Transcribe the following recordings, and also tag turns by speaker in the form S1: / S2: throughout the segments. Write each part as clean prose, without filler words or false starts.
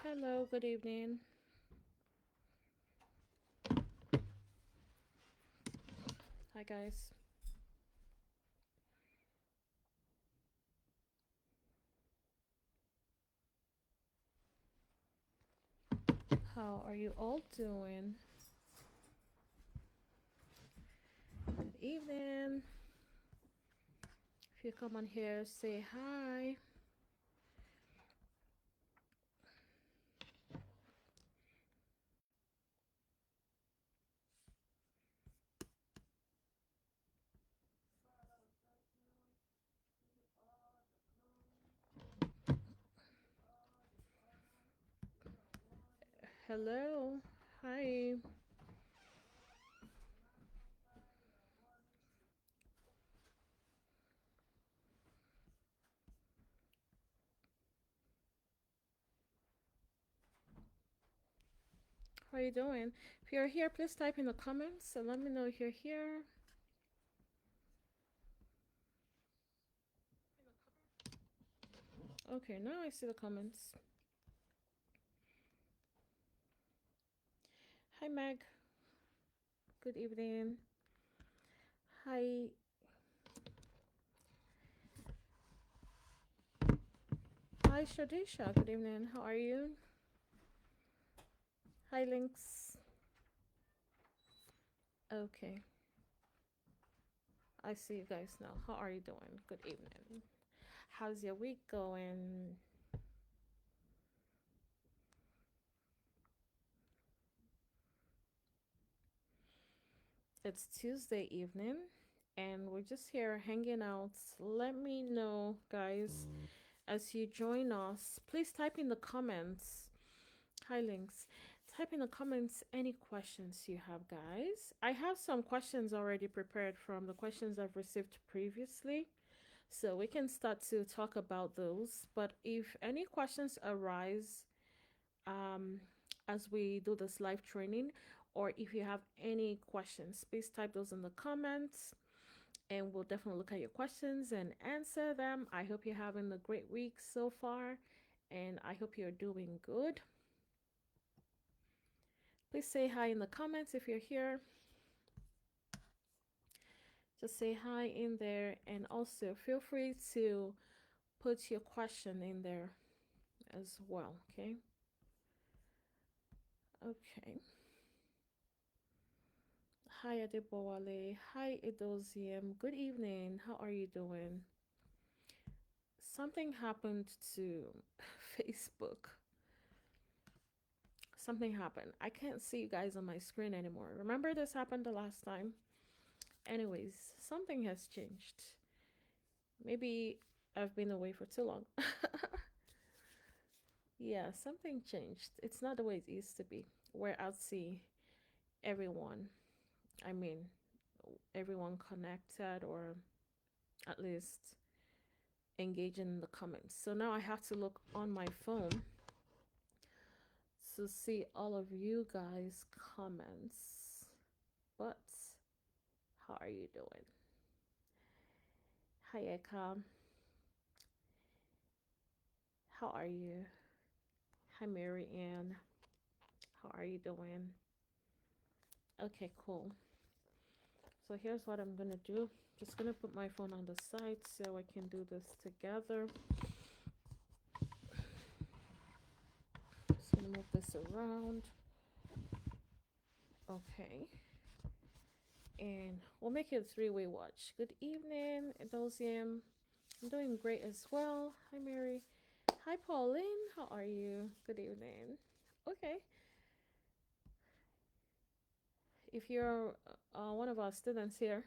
S1: Hello, good evening. Hi, guys. How are you all doing? Good evening. If you come on here, say hi. Hello. Hi. How are you doing? If you're here, please type in the comments and let me know if you're here. Okay, now I see the comments. Hi, Meg. Good evening. Hi. Hi, Shadisha. Good evening. How are you? Hi, Links. Okay. I see you guys now. How are you doing? Good evening. How's your week going? It's Tuesday evening and we're just here hanging out. Let me know, guys, as you join us. Please type in the comments. Hi, Links. Type in the comments any questions you have, guys. I have some questions already prepared from the questions I've received previously. So we can start to talk about those. But if any questions arise um, as we do this live training, or if you have any questions, please type those in the comments and we'll definitely look at your questions and answer them. I hope you're having a great week so far and I hope you're doing good. Please say hi in the comments if you're here. Just say hi in there and also feel free to put your question in there as well, okay? Okay. Hi Adebowale. Hi Edosium. Good evening. How are you doing? Something happened to Facebook. Something happened. I can't see you guys on my screen anymore. Remember this happened the last time? Anyways, something has changed. Maybe I've been away for too long. Yeah, something changed. It's not the way it used to be, where I'd see everyone. I mean, everyone connected or at least engaging in the comments. So now I have to look on my phone to see all of you guys' comments. But how are you doing? Hi Eka. How are you? Hi Mary Ann. How are you doing? Okay, cool. So here's what I'm gonna do. Just gonna put my phone on the side so I can do this together. Just gonna move this around. Okay. And we'll make it a three-way watch. Good evening, Edosium. I'm doing great as well. Hi Mary. Hi Pauline. How are you? Good evening. Okay. If you're one of our students here,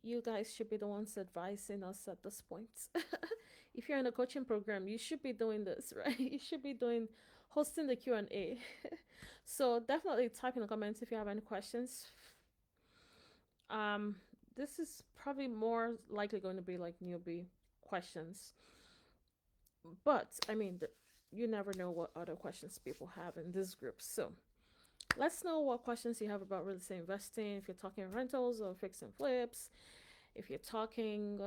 S1: you guys should be the ones advising us at this point. If you're in a coaching program, you should be doing this, right? You should be doing hosting the Q&A. So definitely type in the comments if you have any questions. Um, this is probably more likely going to be like newbie questions, but I mean, you never know what other questions people have in this group. So let's know what questions you have about real estate investing. If you're talking rentals or fix and flips, if you're talking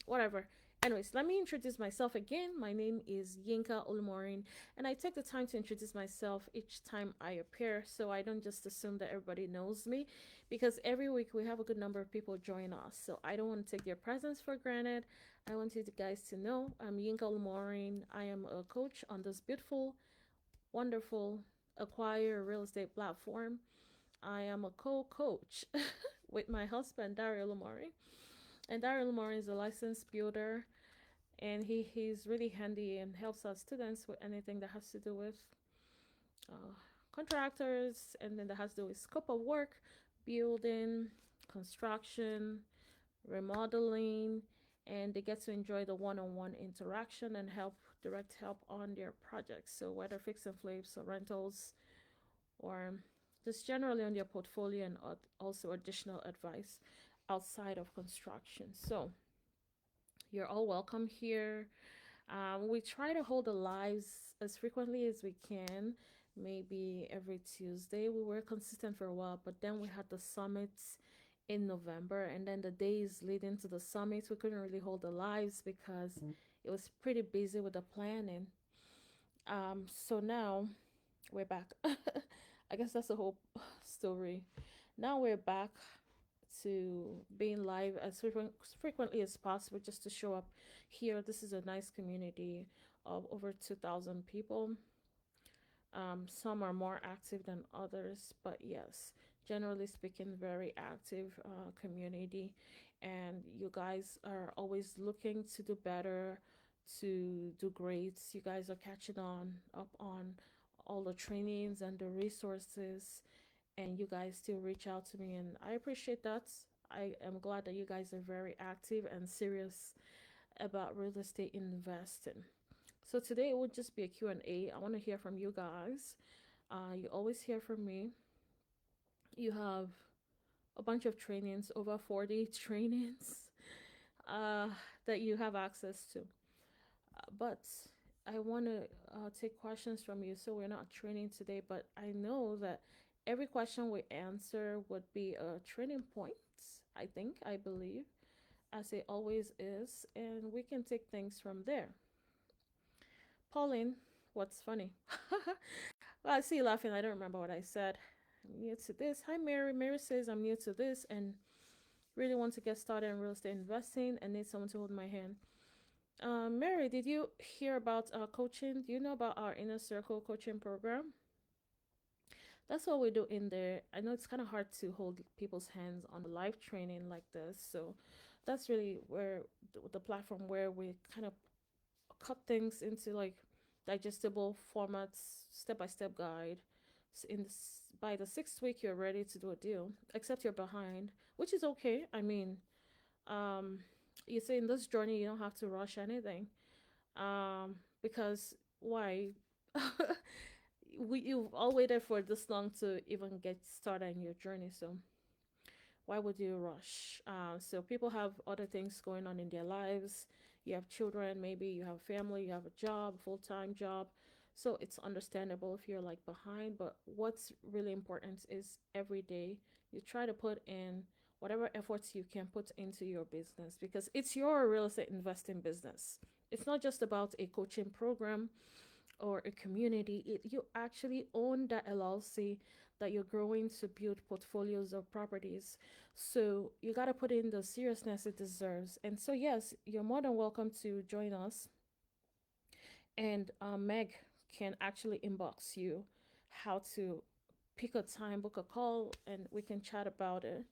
S1: whatever, Anyways, let me introduce myself again. My name is Yinka Olumorin, and I take the time to introduce myself each time I appear so I don't just assume that everybody knows me because every week we have a good number of people join us. So I don't want to take their presence for granted. I want you guys to know I'm Yinka Olumorin. I am a coach on this beautiful, wonderful acquire real estate platform. I am a co-coach with my husband Dario Lamori, and Dario Lamori is a licensed builder, and he's really handy and helps our students with anything that has to do with uh, contractors, and then that has to do with scope of work, building, construction, remodeling, and they get to enjoy the one-on-one interaction and direct help on their projects. So whether fix and flips or rentals or just generally on their portfolio, and also additional advice outside of construction. So you're all welcome here. We try to hold the lives as frequently as we can, maybe every Tuesday. We were consistent for a while, but then we had the summits in November, and then the days leading to the summits, we couldn't really hold the lives because it was pretty busy with the planning. So now we're back. I guess that's the whole story. Now we're back to being live as frequently as possible just to show up here. This is a nice community of over 2,000 people. Some are more active than others, but yes, generally speaking, very active community. And you guys are always looking to do better, to do great. You guys are catching on up on all the trainings and the resources, and you guys still reach out to me, and I appreciate that. I am glad that you guys are very active and serious about real estate investing. So today it would just be a Q&A. I want to hear from you guys. You always hear from me. You have a bunch of trainings, over 40 trainings uh, that you have access to. But I want to take questions from you. So we're not training today, but I know that every question we answer would be a training point, I believe, as it always is. And we can take things from there. Pauline, what's funny? Well, I see you laughing. I don't remember what I said. I'm new to this. Hi, Mary. Mary says I'm new to this and really want to get started in real estate investing and need someone to hold my hand. Mary, did you hear about coaching? Do you know about our inner circle coaching program? That's what we do in there. I know it's kind of hard to hold people's hands on a live training like this, so that's really where the platform where we kind of cut things into like digestible formats, step by step guide. By the sixth week, you're ready to do a deal, except you're behind, which is okay. I mean, um, you say in this journey you don't have to rush anything, because why? You've all waited for this long to even get started in your journey, so why would you rush? So people have other things going on in their lives. You have children, maybe you have family, you have a job, full time job. So it's understandable if you're like behind. But what's really important is every day you try to put in whatever efforts you can put into your business because it's your real estate investing business. It's not just about a coaching program or a community. You actually own that LLC that you're growing to build portfolios of properties. So you got to put in the seriousness it deserves. And so, yes, you're more than welcome to join us. And Meg can actually inbox you how to pick a time, book a call, and we can chat about it.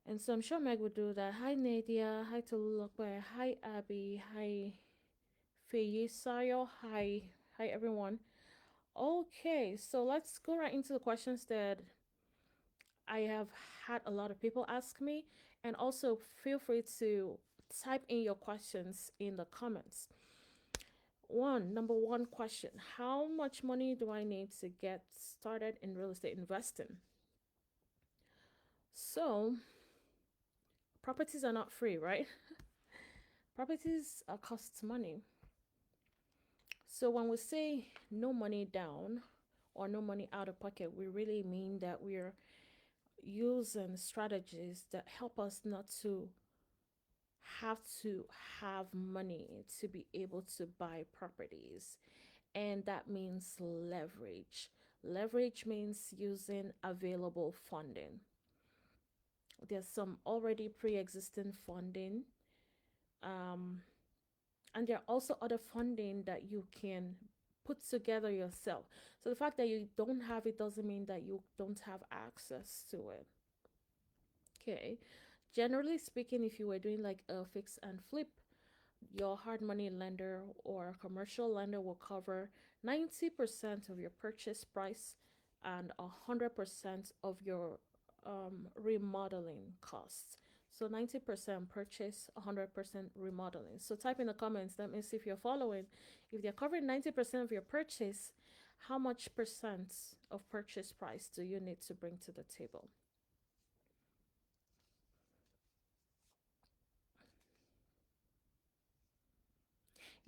S1: And so I'm sure Meg would do that. Hi, Nadia. Hi, Tululokwe. Hi, Abby. Hi, Sayo. Hi. Hi, everyone. Okay, so let's go right into the questions that I have had a lot of people ask me. And also, feel free to type in your questions in the comments. Number one question: how much money do I need to get started in real estate investing? So, properties are not free, right? Properties cost money. So, when we say no money down or no money out of pocket, we really mean that we're using strategies that help us not to have to have money to be able to buy properties, and that means leverage. Leverage means using available funding. There's some already pre existing funding, um, and there are also other funding that you can put together yourself. So the fact that you don't have it doesn't mean that you don't have access to it. Okay. Generally speaking, if you were doing like a fix and flip, your hard money lender or commercial lender will cover 90% of your purchase price and 100% of your remodeling costs. So 90% purchase, 100% remodeling. So type in the comments. Let me see if you're following. If they're covering 90% of your purchase, how much percent of purchase price do you need to bring to the table?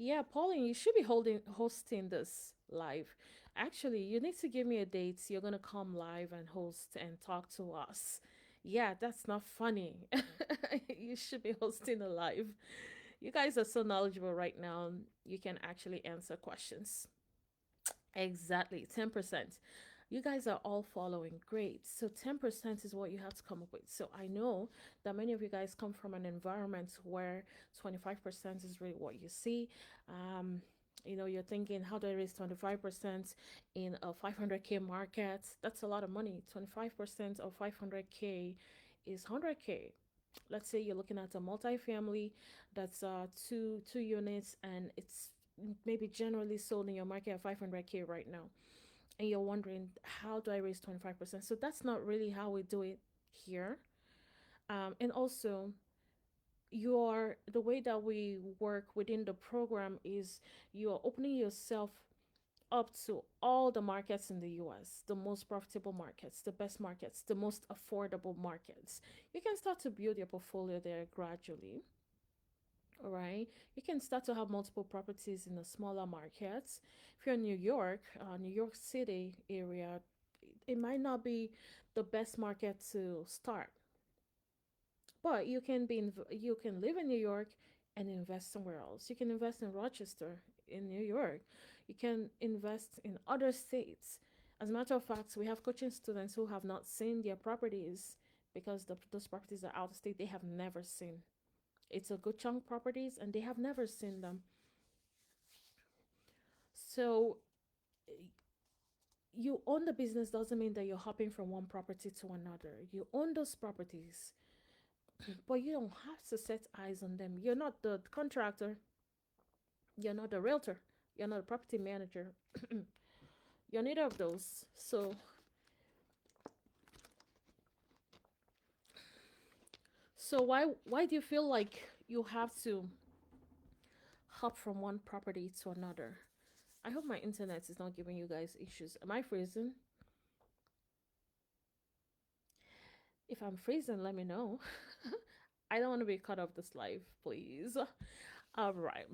S1: Yeah, Pauline, you should be hosting this live. Actually, you need to give me a date. You're gonna come live and host and talk to us. Yeah, that's not funny. You should be hosting a live. You guys are so knowledgeable right now. You can actually answer questions. Exactly, 10%. You guys are all following. Great. So 10% is what you have to come up with. So I know that many of you guys come from an environment where 25% is really what you see. Um, you're thinking, how do I raise 25% in a 500K market? That's a lot of money. 25% of 500K is 100K. Let's say you're looking at a multifamily that's two units, and it's maybe generally sold in your market at 500K right now, and you're wondering, how do I raise 25%? So that's not really how we do it here. And also, the way that we work within the program is you are opening yourself up to all the markets in the US, the most profitable markets, the best markets, the most affordable markets. You can start to build your portfolio there gradually. All right, you can start to have multiple properties in the smaller markets. If you're in New York, New York City area, it might not be the best market to start, but you can live in New York and invest somewhere else. You can invest in Rochester in New York. You can invest in other states. As a matter of fact, we have coaching students who have not seen their properties because those properties are out of state. They have never seen. It's a good chunk properties, and they have never seen them. So you own the business doesn't mean that you're hopping from one property to another. You own those properties, but you don't have to set eyes on them. You're not the contractor, you're not the realtor, you're not a property manager. You're neither of those. So why do you feel like you have to hop from one property to another? I hope my internet is not giving you guys issues. Am I freezing? If I'm freezing, let me know. I don't want to be cut off this live, please. All right.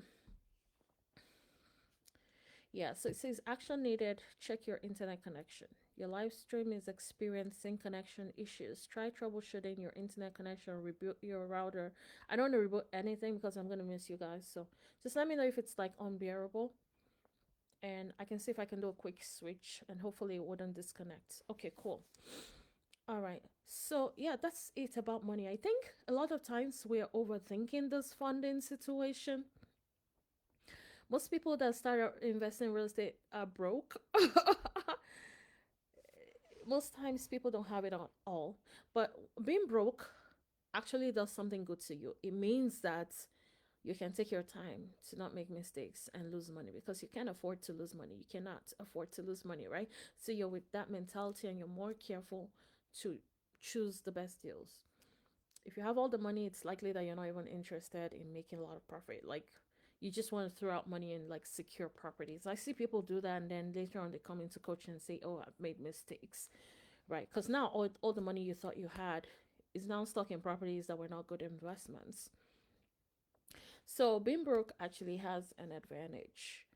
S1: Yeah, so it says action needed. Check your internet connection. Your live stream is experiencing connection issues. Try troubleshooting your internet connection, reboot your router. I don't want to reboot anything because I'm going to miss you guys. So just let me know if it's like unbearable, and I can see if I can do a quick switch, and hopefully it wouldn't disconnect. Okay, cool. All right. So, yeah, that's it about money. I think a lot of times we're overthinking this funding situation. Most people that start investing in real estate are broke. Most times people don't have it at all. But being broke actually does something good to you. It means that you can take your time to not make mistakes and lose money, because you can't afford to lose money. You cannot afford to lose money, right? So you're with that mentality, and you're more careful to choose the best deals. If you have all the money, it's likely that you're not even interested in making a lot of profit. Like, you just want to throw out money in like secure properties. I see people do that, and then later on they come into coaching and say, "Oh, I've made mistakes," right? Because now all the money you thought you had is now stuck in properties that were not good investments. So being broke actually has an advantage,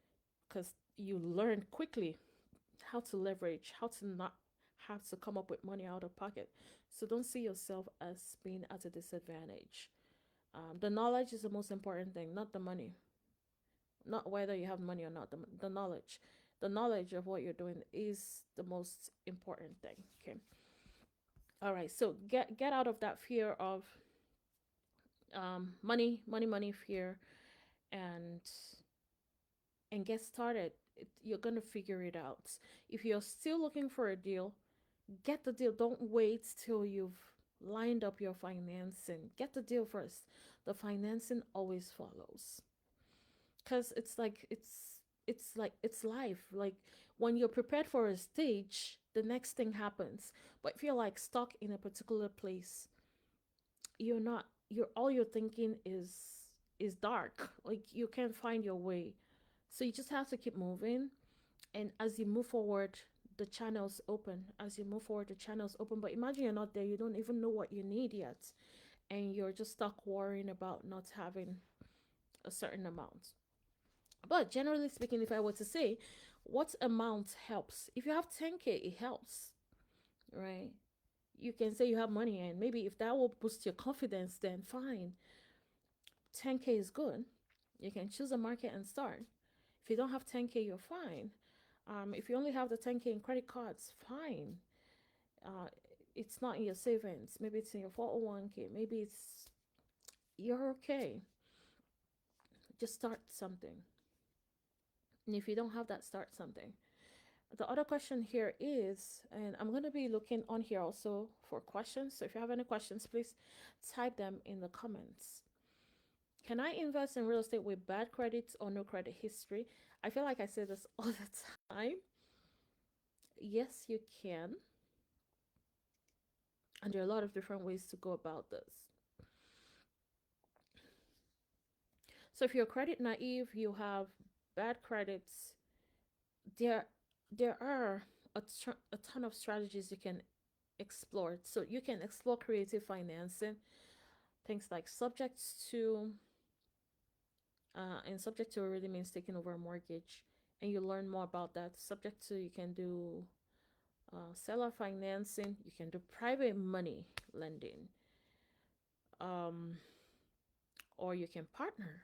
S1: because you learn quickly how to leverage, how to not have to come up with money out of pocket. So don't see yourself as being at a disadvantage. The knowledge is the most important thing, not the money, not whether you have money or not. The knowledge, the knowledge of what you're doing is the most important thing. Okay. All right. So get out of that fear of money fear, and get started. You're gonna figure it out. If you're still looking for a deal, get the deal. Don't wait till you've lined up your financing. Get the deal first. The financing always follows, because it's life. Like, when you're prepared for a stage, the next thing happens. But if you're like stuck in a particular place, you're not. You're all you're thinking is dark. Like, you can't find your way. So you just have to keep moving, and as you move forward, the channels open. As you move forward, the channels open. But imagine you're not there. You don't even know what you need yet, and you're just stuck worrying about not having a certain amount. But generally speaking, if I were to say what amount helps, if you have 10K, it helps, right? You can say you have money, and maybe if that will boost your confidence, then fine. 10K is good. You can choose a market and start. If you don't have 10K, you're fine. If you only have the 10K in credit cards, fine. Uh, it's not in your savings. Maybe it's in your 401K. Maybe it's, you're okay. Just start something. And if you don't have that, start something. The other question here is, and I'm going to be looking on here also for questions. So if you have any questions, please type them in the comments. Can I invest in real estate with bad credit or no credit history? I feel like I say this all the time. Yes, you can. And there are a lot of different ways to go about this. So if you're credit naive, you have bad credits, there there are a ton of strategies you can explore. So you can explore creative financing, things like subject to really means taking over a mortgage, and you learn more about that. Subject to, you can do seller financing, you can do private money lending, um, or you can partner.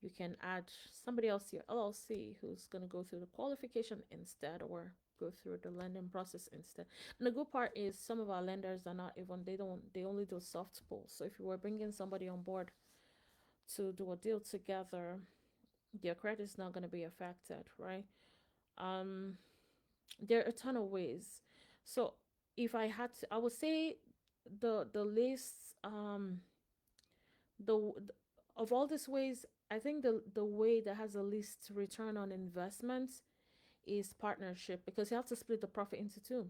S1: You can add somebody else to your LLC who's going to go through the qualification instead, or go through the lending process instead. And the good part is, some of our lenders are not even, they only do soft pull. So if you were bringing somebody on board to do a deal together, their credit is not going to be affected, right? Um, there are a ton of ways. So if I had to, I would say the least the of all these ways, I think the way that has the least return on investment is partnership, because you have to split the profit into two.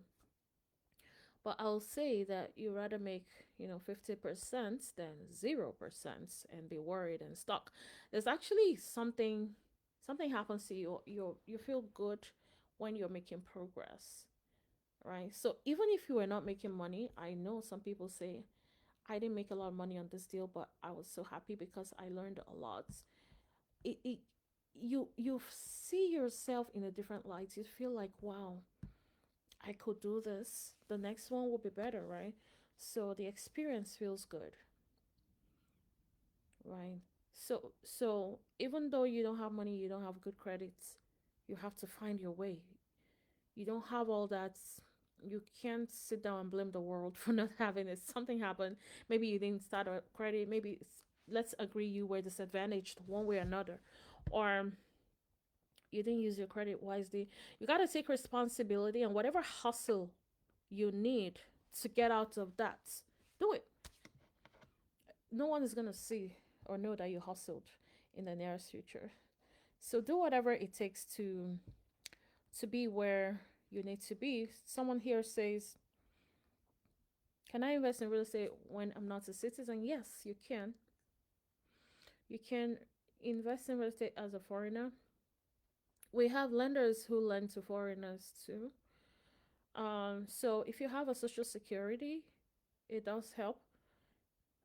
S1: But I'll say that you rather make 50% than 0% and be worried and stuck. There's actually something happens to you. You feel good when you're making progress, right? So even if you were not making money, I know some people say, I didn't make a lot of money on this deal, but I was so happy because I learned a lot. It you see yourself in a different light. You feel like, wow, I could do this. The next one will be better, right? So the experience feels good, right? So even though you don't have money, you don't have good credits, you have to find your way. You don't have all that. You can't sit down and blame the world for not having it. Something happened. Maybe you didn't start a credit. Maybe let's agree you were disadvantaged one way or another, or you didn't use your credit wisely. You got to take responsibility, and whatever hustle you need to get out of that, do it. No one is going to see or know that you hustled in the nearest future. So do whatever it takes to be where you need to be. Someone here says, can I invest in real estate when I'm not a citizen? Yes, you can. You can invest in real estate as a foreigner. We have lenders who lend to foreigners too. So if you have a social security, it does help.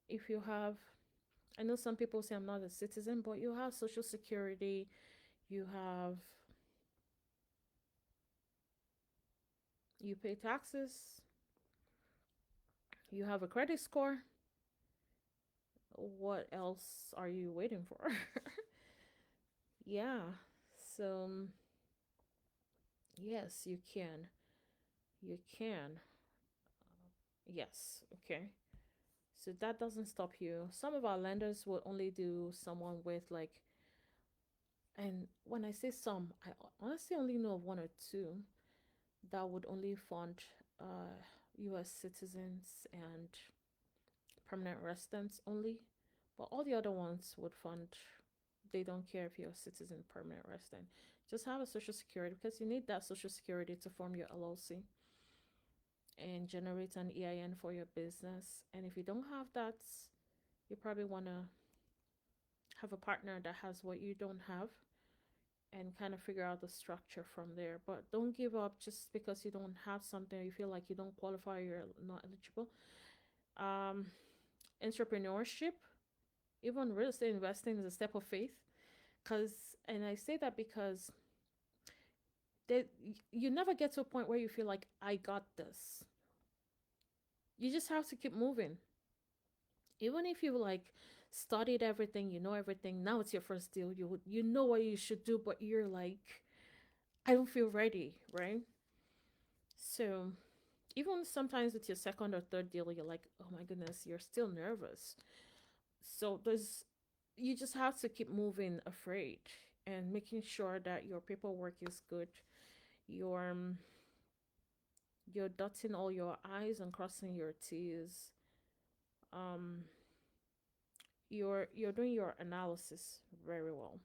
S1: If you have, I know some people say I'm not a citizen, but you have social security, you pay taxes, you have a credit score. what else are you waiting for? Yeah. So, yes, you can. You can. Yes. Okay. So that doesn't stop you. Some of our lenders will only do someone with like, and when I say some, I honestly only know of one or two that would only fund US citizens and permanent residents only. But all the other ones would fund, they don't care if you're a citizen, permanent resident. Just have a social security because you need that social security to form your LLC and generate an EIN for your business. And if you don't have that, you probably want to have a partner that has what you don't have and kind of figure out the structure from there. But don't give up just because you don't have something, you feel like you don't qualify, you're not eligible. Um, Entrepreneurship, even real estate investing, is a step of faith. Because, and I say that because that you never get to a point where you feel like I got this. You just have to keep moving. Even if you like studied everything, you know everything. Now it's your first deal. You know what you should do, but you're like, I don't feel ready, right? So even sometimes with your second or third deal, you're like, oh my goodness, you're still nervous. So there's you just have to keep moving afraid and making sure that your paperwork is good. You're you're dotting all your I's and crossing your T's. Um, you're doing your analysis very well.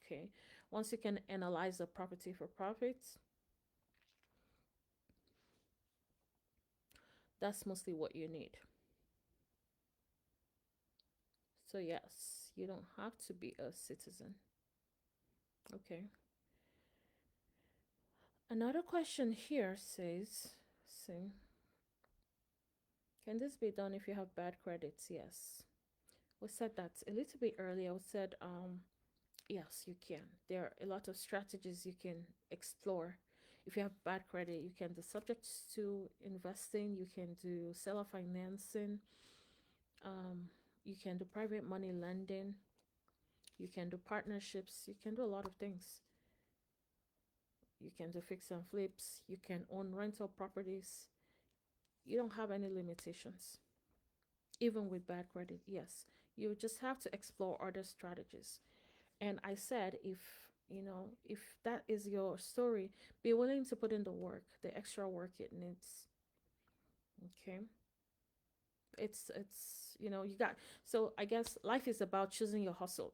S1: Okay. Once you can analyze a property for profits, that's mostly what you need. So yes, you don't have to be a citizen. Okay. Another question here says, see, can this be done if you have bad credits? Yes. We said that a little bit earlier. We said, yes, you can. There are a lot of strategies you can explore. If you have bad credit, you can do subject to investing, you can do seller financing, um, you can do private money lending, you can do partnerships, you can do a lot of things. You can do fix and flips, you can own rental properties. You don't have any limitations, even with bad credit. Yes, you just have to explore other strategies. And I said, if that is your story, be willing to put in the work, the extra work it needs. Okay. You got, so I guess life is about choosing your hustle.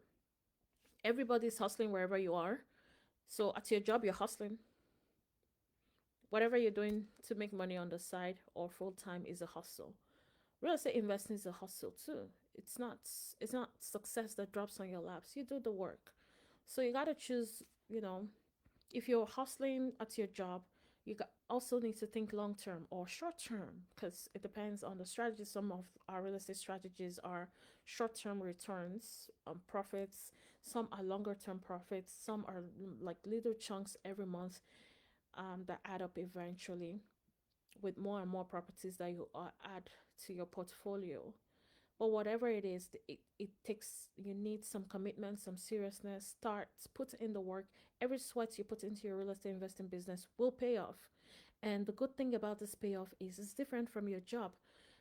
S1: Everybody's hustling wherever you are. So at your job, you're hustling. Whatever you're doing to make money on the side or full time is a hustle. Real estate investing is a hustle too. It's not success that drops on your laps. You do the work. So you gotta choose, if you're hustling at your job, also need to think long term or short term because it depends on the strategy. Some of our real estate strategies are short term returns, profits. Some are longer term profits. Some are like little chunks every month, that add up eventually with more and more properties that you add to your portfolio. But whatever it is, it takes, you need some commitment, some seriousness. Start, put in the work. Every sweat you put into your real estate investing business will pay off. And the good thing about this payoff is it's different from your job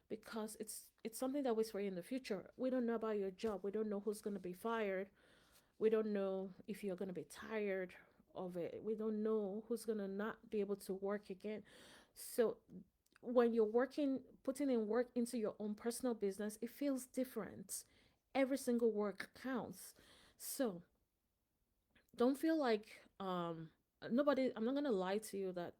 S1: because it's something that waits for you in the future. We don't know about your job. We don't know who's going to be fired. We don't know if you're going to be tired of it. We don't know who's going to not be able to work again. So when you're working, putting in work into your own personal business, it feels different. Every single work counts. So don't feel like nobody. I'm not gonna lie to you that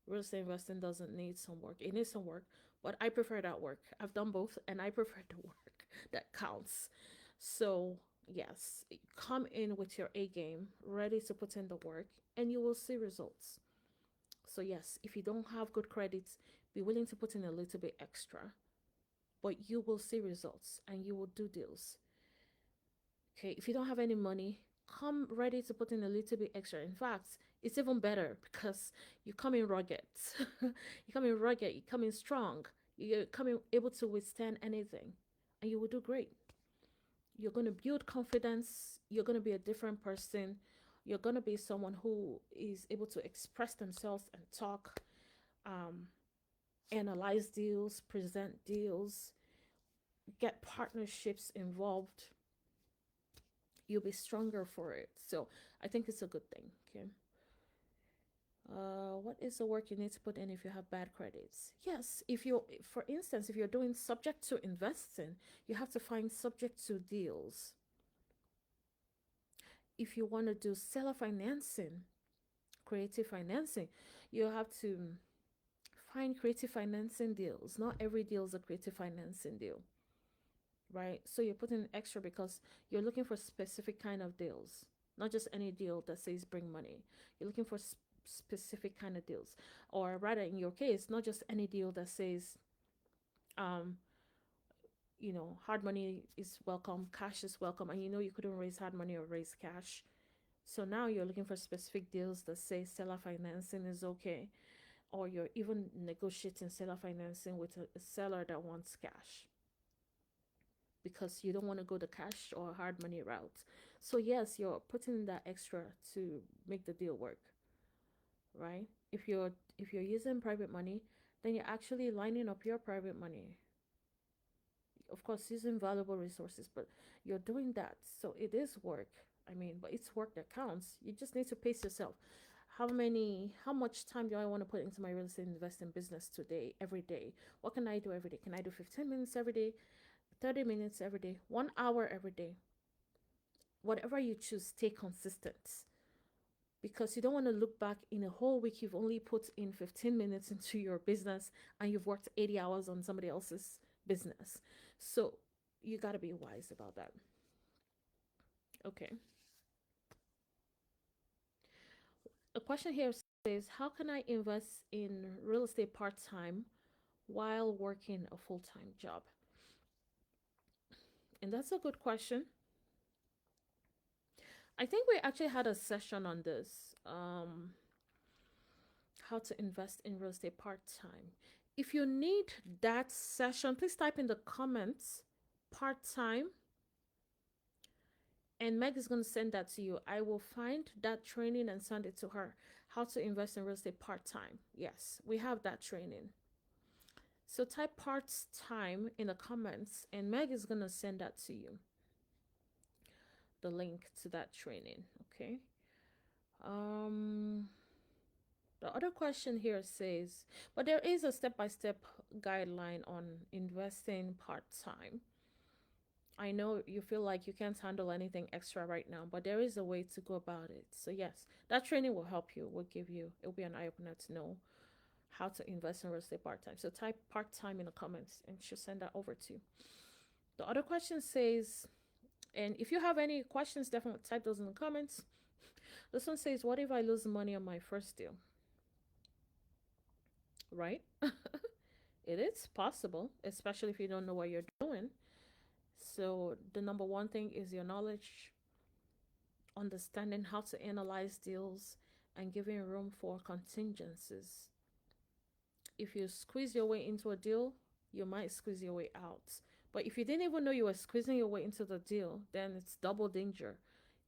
S1: real estate investing doesn't need some work. It needs some work, but I prefer that work. I've done both, and I prefer the work that counts. So yes, come in with your A game, ready to put in the work, and you will see results. So yes, if you don't have good credits, be willing to put in a little bit extra, but you will see results and you will do deals. Okay, if you don't have any money, come ready to put in a little bit extra. In fact, it's even better because you come in rugged. You come in rugged, you come in strong, you're coming able to withstand anything, and you will do great. You're going to build confidence. You're going to be a different person. You're going to be someone who is able to express themselves and talk, um, analyze deals, present deals, get partnerships involved. You'll be stronger for it. So I think it's a good thing. Okay. What is the work you need to put in if you have bad credits? Yes, if you, for instance, if you're doing subject to investing, you have to find subject to deals. If you want to do seller financing, creative financing, you have to find creative financing deals. Not every deal is a creative financing deal, right? So you're putting extra because you're looking for specific kind of deals, not just any deal that says bring money. You're looking for specific kind of deals, or rather, in your case, not just any deal that says, um, hard money is welcome, cash is welcome, and you couldn't raise hard money or raise cash. So now you're looking for specific deals that say seller financing is okay, or you're even negotiating seller financing with a seller that wants cash because you don't want to go the cash or hard money route. So yes, you're putting in that extra to make the deal work, right? If you're using private money, then you're actually lining up your private money. Of course, using valuable resources, but you're doing that. So it is work. I mean, but it's work that counts. You just need to pace yourself. How much time do I want to put into my real estate investing business today, every day? What can I do every day? Can I do 15 minutes every day, 30 minutes every day, 1 hour every day? Whatever you choose, stay consistent, because you don't want to look back in a whole week. You've only put in 15 minutes into your business and you've worked 80 hours on somebody else's business. So you got to be wise about that. Okay. A question here says, how can I invest in real estate part time while working a full time job? And that's a good question. I think we actually had a session on this, how to invest in real estate part time. If you need that session, please type in the comments part time, and Meg is going to send that to you. I will find that training and send it to her. How to invest in real estate part time. Yes, we have that training. So type part time in the comments, and Meg is going to send that to you. The link to that training. Okay. The other question here says, but there is a step-by-step guideline on investing part-time. I know you feel like you can't handle anything extra right now, but there is a way to go about it. So yes, that training will help you, it'll be an eye-opener to know how to invest in real estate part-time. So type part-time in the comments and she'll send that over to you. The other question says, and if you have any questions, definitely type those in the comments. This one says, what if I lose money on my first deal? Right? It is possible, especially if you don't know what you're doing. So the number one thing is your knowledge, understanding how to analyze deals, and giving room for contingencies. If you squeeze your way into a deal, you might squeeze your way out. But if you didn't even know you were squeezing your way into the deal, then it's double danger.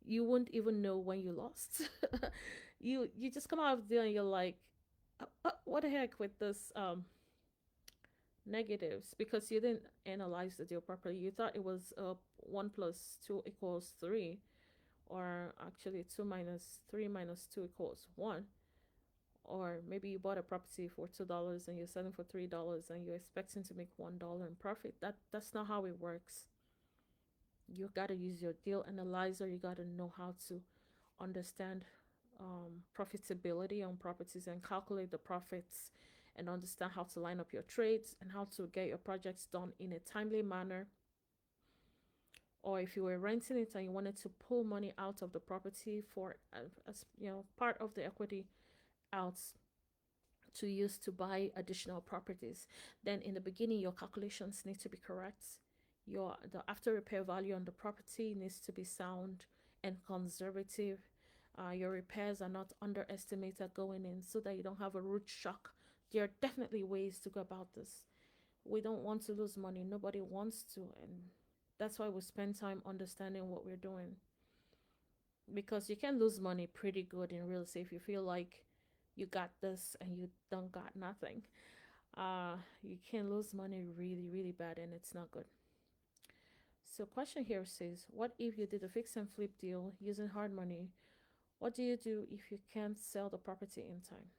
S1: You wouldn't even know when you lost. You just come out of the deal and you're like, what the heck with this negatives, because you didn't analyze the deal properly. You thought it was 1 plus 2 equals 3, or actually 2 minus 3 minus 2 equals 1. Or maybe you bought a property for $2 and you're selling for $3 and you're expecting to make $1 in profit. That's not how it works. You gotta use your deal analyzer. You gotta know how to understand profitability on properties and calculate the profits, and understand how to line up your trades and how to get your projects done in a timely manner. Or if you were renting it and you wanted to pull money out of the property for, as part of the equity out to use to buy additional properties, then in the beginning your calculations need to be correct. The after repair value on the property needs to be sound and conservative. Your repairs are not underestimated going in, so that you don't have a root shock. There are definitely ways to go about this. We don't want to lose money. Nobody wants to, and That's why we spend time understanding what we're doing, because you can lose money pretty good in real estate if you feel like you got this and you don't got nothing. You can lose money really, really bad, and it's not good. So question here says, what if you did a fix and flip deal using hard money? What do you do if you can't sell the property in time?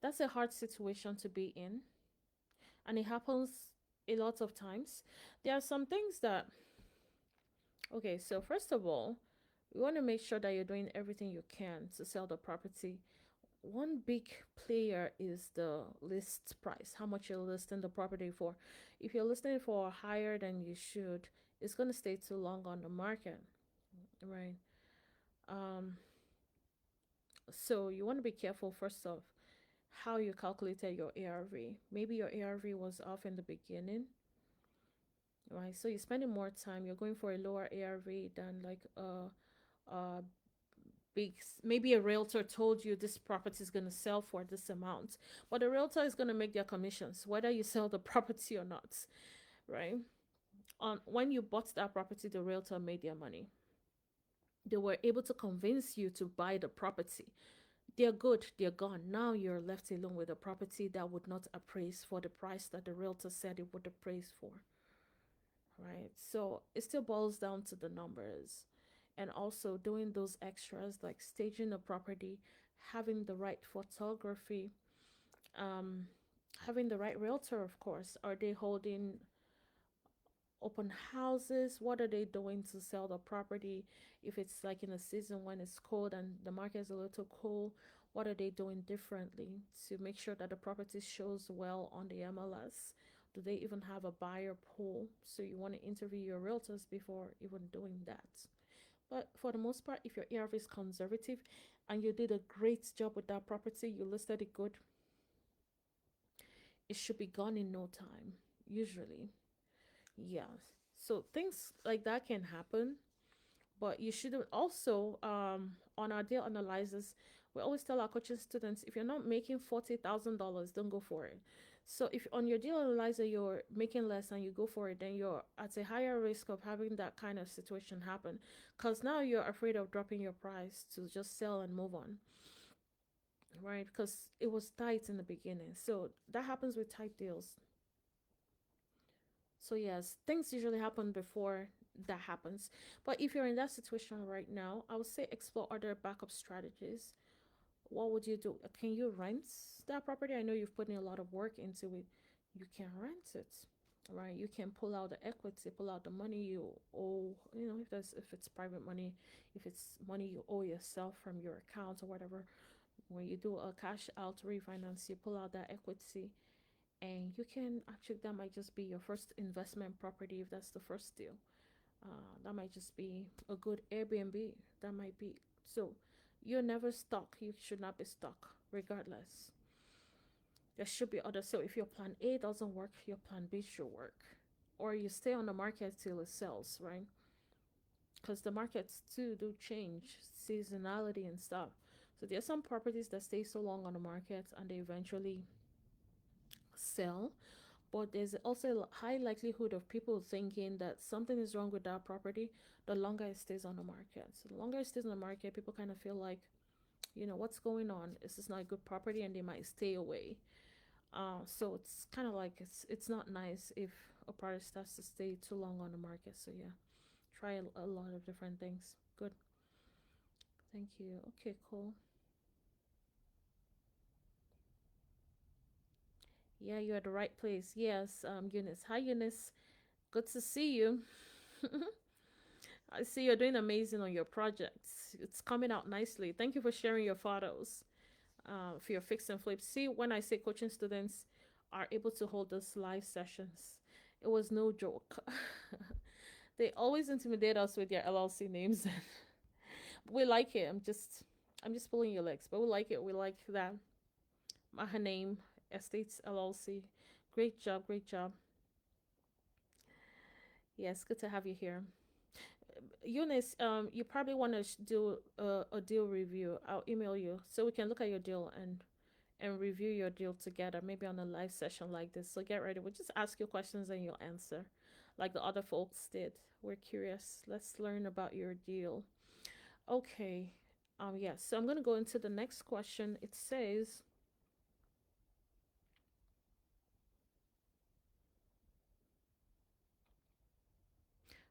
S1: That's a hard situation to be in, and it happens a lot of times. There are some things that, okay, so first of all, you want to make sure that you're doing everything you can to sell the property. One big player is the list price, how much you're listing the property for. If you're listing it for higher than you should, it's going to stay too long on the market, right? Um, so you want to be careful first of how you calculated your ARV. Maybe your ARV was off in the beginning, right? So you're spending more time. You're going for a lower ARV than like a big. Maybe a realtor told you this property is going to sell for this amount, but the realtor is going to make their commissions whether you sell the property or not, right? On when you bought that property, the realtor made their money. They were able to convince you to buy the property. They're good, they're gone. Now you're left alone with a property that would not appraise for the price that the realtor said it would appraise for, right? So it still boils down to the numbers, and also doing those extras like staging a property, having the right photography, um, having the right realtor, of course. Are they holding open houses? What are they doing to sell the property? If it's like in a season when it's cold and the market is a little cool, what are they doing differently to make sure that the property shows well on the MLS? Do they even have a buyer pool? So you want to interview your realtors before even doing that. But for the most part, if your ARV is conservative and you did a great job with that property, you listed it good, it should be gone in no time, usually. Yeah. So things like that can happen, but you should also, on our deal analyzers, we always tell our coaching students, if you're not making $40,000, don't go for it. So if on your deal analyzer you're making less and you go for it, then you're at a higher risk of having that kind of situation happen, because now you're afraid of dropping your price to just sell and move on, right? Because it was tight in the beginning. So that happens with tight deals. So yes, things usually happen before that happens. But if you're in that situation right now, I would say explore other backup strategies. What would you do? Can you rent that property? I know you've put in a lot of work into it. You can rent it, right? You can pull out the equity, pull out the money you owe. You know, if it's private money, if it's money you owe yourself from your account or whatever. When you do a cash out refinance, you pull out that equity, and you can actually, that might just be your first investment property if that's the first deal. That might just be a good Airbnb. That might be. So you're never stuck. You should not be stuck regardless. There should be other. So if your plan A doesn't work, your plan B should work, or you stay on the market till it sells, right? Because the markets too do change, seasonality and stuff. So there are some properties that stay so long on the market and they eventually sell, but there's also a high likelihood of people thinking that something is wrong with that property the longer it stays on the market. So the longer it stays on the market, people kind of feel like, what's going on? Is this not a good property? And they might stay away. So it's kind of like it's not nice if a product starts to stay too long on the market. So yeah, try a lot of different things. Good. Thank you. Okay, cool. Yeah, you're at the right place. Yes, Eunice. Hi, Eunice. Good to see you. I see you're doing amazing on your projects. It's coming out nicely. Thank you for sharing your photos for your fix and flip. See, when I say coaching students are able to hold those live sessions, it was no joke. They always intimidate us with their LLC names. We like it. I'm just pulling your legs, but we like it. We like that. Her name, Estates LLC. Great job, great job. Yes, good to have you here. Eunice, you probably want to do a deal review. I'll email you so we can look at your deal and review your deal together, maybe on a live session like this. So get ready. We'll just ask you questions and you'll answer like the other folks did. We're curious. Let's learn about your deal. Okay. Yes. So I'm going to go into the next question. It says,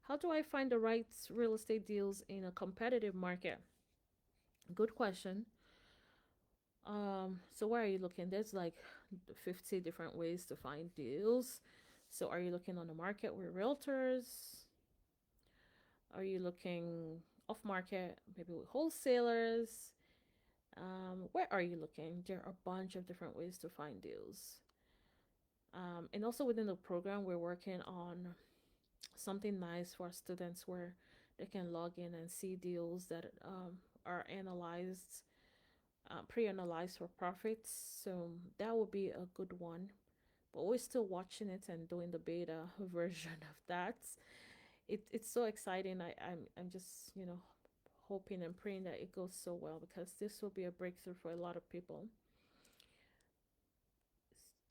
S1: how do I find the right real estate deals in a competitive market? Good question. So where are you looking? There's like 50 different ways to find deals. So are you looking on the market with realtors? Are you looking off market, maybe with wholesalers? Where are you looking? There are a bunch of different ways to find deals. And also within the program, we're working on something nice for our students where they can log in and see deals that are analyzed, pre-analyzed for profits. So that would be a good one. But we're still watching it and doing the beta version of that. It's so exciting. I'm just hoping and praying that it goes so well because this will be a breakthrough for a lot of people.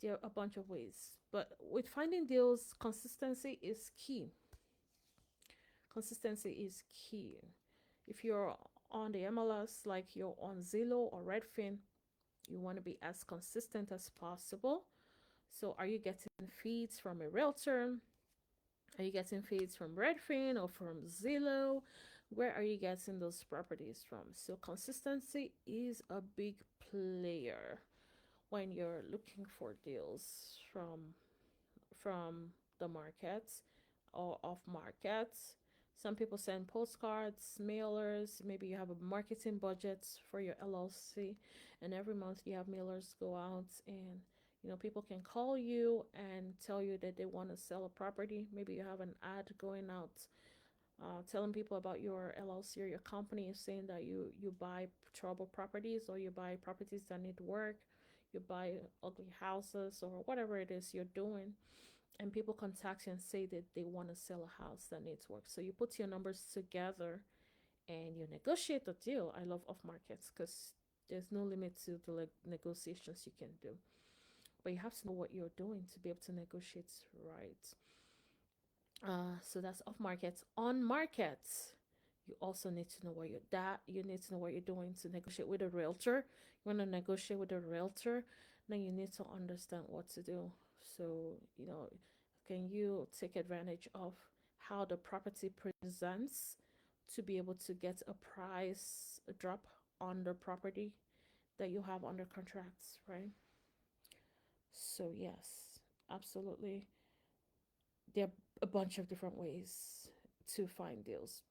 S1: There are a bunch of ways, but with finding deals, consistency is key. Consistency is key. If you're on the MLS, like you're on Zillow or Redfin, you want to be as consistent as possible. So, are you getting feeds from a realtor? Are you getting feeds from Redfin or from Zillow? Where are you getting those properties from? So, consistency is a big player when you're looking for deals from the markets or off markets. Some people send postcards, mailers. Maybe you have a marketing budget for your LLC, and every month you have mailers go out, and people can call you and tell you that they want to sell a property. Maybe you have an ad going out, telling people about your LLC or your company, saying that you buy trouble properties or you buy properties that need work, you buy ugly houses or whatever it is you're doing, and people contact you and say that they want to sell a house that needs work. So you put your numbers together and you negotiate the deal. I love off markets because there's no limit to the negotiations you can do. But you have to know what you're doing to be able to negotiate right. So that's off markets. On markets, you also need to know what you need to know what you're doing to negotiate with a realtor. You want to negotiate with a realtor, then you need to understand what to do. So, can you take advantage of how the property presents to be able to get a price drop on the property that you have under contracts, right? So, yes, absolutely. There are a bunch of different ways to find deals.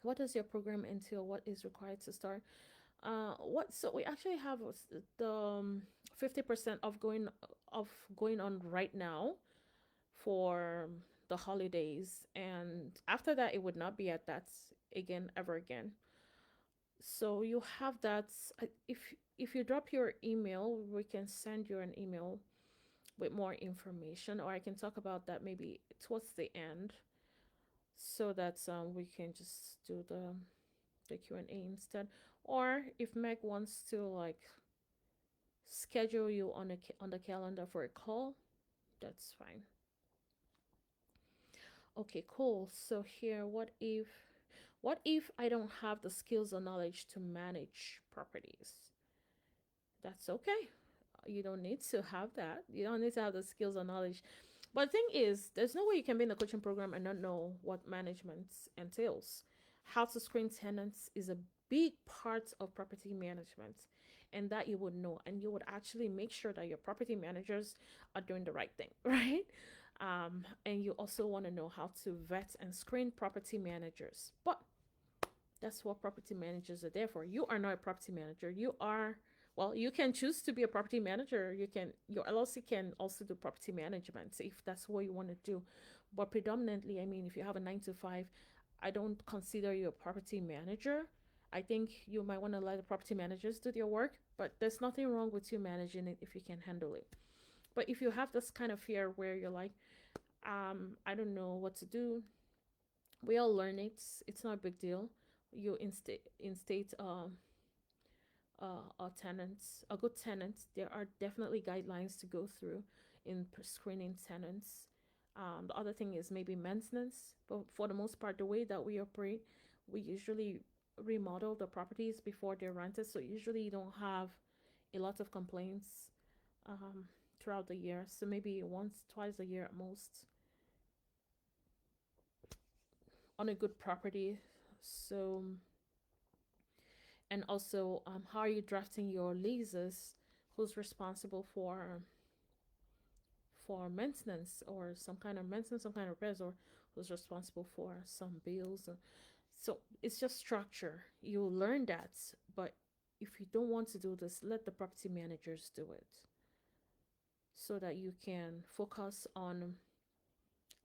S1: What does your program entail? What is required to start? What so we actually have the 50% of going on right now for the holidays, and after that it would not be at that again ever again. So you have that. If you drop your email, we can send you an email with more information, or I can talk about that maybe towards the end, so that we can just do the Q&A instead. Or if Meg wants to like schedule you on the calendar for a call, that's fine. Okay, cool. So here, what if I don't have the skills or knowledge to manage properties? That's okay. You don't need to have that. You don't need to have the skills or knowledge. But the thing is, there's no way you can be in a coaching program and not know what management entails. How to screen tenants is a big part of property management, and that you would know, and you would actually make sure that your property managers are doing the right thing, right? And you also want to know how to vet and screen property managers. But that's what property managers are there for. You are not a property manager. You are, well, you can choose to be a property manager. Your LLC can also do property management if that's what you want to do. But predominantly, I mean, if you have a 9 to 5, I don't consider you a property manager. I think you might want to let the property managers do their work, but there's nothing wrong with you managing it if you can handle it. But if you have this kind of fear where you're like, I don't know what to do, we all learn it. It's not a big deal. You instate tenants, a good tenant. There are definitely guidelines to go through in screening tenants. The other thing is maybe maintenance, but for the most part, the way that we operate, we usually remodel the properties before they're rented, so usually you don't have a lot of complaints um, throughout the year. So maybe once, twice a year at most on a good property. So, and also, how are you drafting your leases? Who's responsible for maintenance or some kind of maintenance, some kind of repairs, or who's responsible for some bills? So it's just structure. You'll learn that, but if you don't want to do this, let the property managers do it so that you can focus on